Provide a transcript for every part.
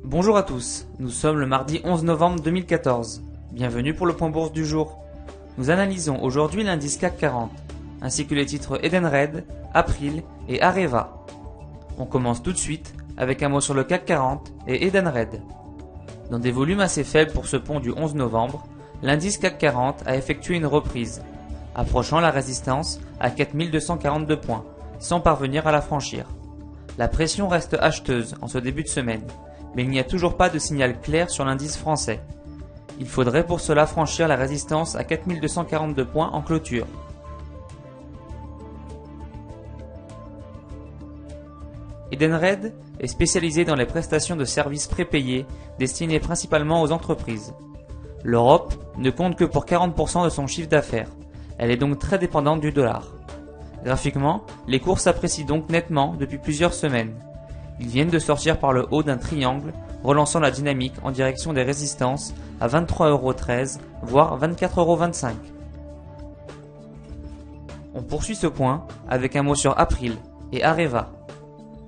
Bonjour à tous, nous sommes le mardi 11 novembre 2014. Bienvenue pour le point bourse du jour. Nous analysons aujourd'hui l'indice CAC 40, ainsi que les titres Edenred, April et Areva. On commence tout de suite avec un mot sur le CAC 40 et Edenred. Dans des volumes assez faibles pour ce pont du 11 novembre, l'indice CAC 40 a effectué une reprise, approchant la résistance à 4242 points, sans parvenir à la franchir. La pression reste acheteuse en ce début de semaine, mais il n'y a toujours pas de signal clair sur l'indice français. Il faudrait pour cela franchir la résistance à 4242 points en clôture. Edenred est spécialisé dans les prestations de services prépayés destinés principalement aux entreprises. L'Europe ne compte que pour 40% de son chiffre d'affaires. Elle est donc très dépendante du dollar. Graphiquement, les cours s'apprécient donc nettement depuis plusieurs semaines. Ils viennent de sortir par le haut d'un triangle, relançant la dynamique en direction des résistances à 23,13 €, voire 24,25 €. On poursuit ce point avec un mot sur April et Areva.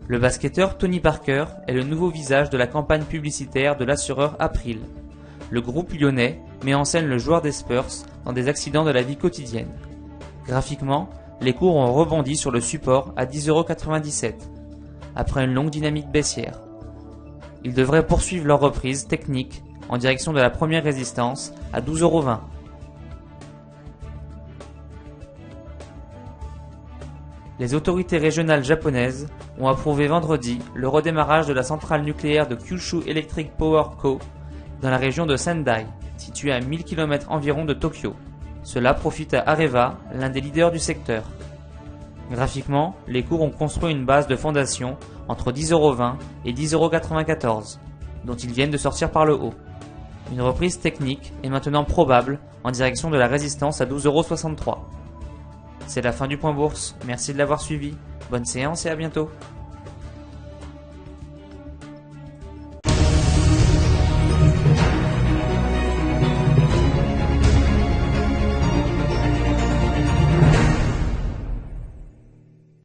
Le basketteur Tony Parker est le nouveau visage de la campagne publicitaire de l'assureur April. Le groupe lyonnais met en scène le joueur des Spurs dans des accidents de la vie quotidienne. Graphiquement, les cours ont rebondi sur le support à 10,97 €, après une longue dynamique baissière. Ils devraient poursuivre leur reprise technique en direction de la première résistance à 12,20 €. Les autorités régionales japonaises ont approuvé vendredi le redémarrage de la centrale nucléaire de Kyushu Electric Power Co. dans la région de Sendai, située à 1000 km environ de Tokyo. Cela profite à Areva, l'un des leaders du secteur. Graphiquement, les cours ont construit une base de fondation entre 10,20 € et 10,94 €, dont ils viennent de sortir par le haut. Une reprise technique est maintenant probable en direction de la résistance à 12,63 €. C'est la fin du point bourse, merci de l'avoir suivi, bonne séance et à bientôt.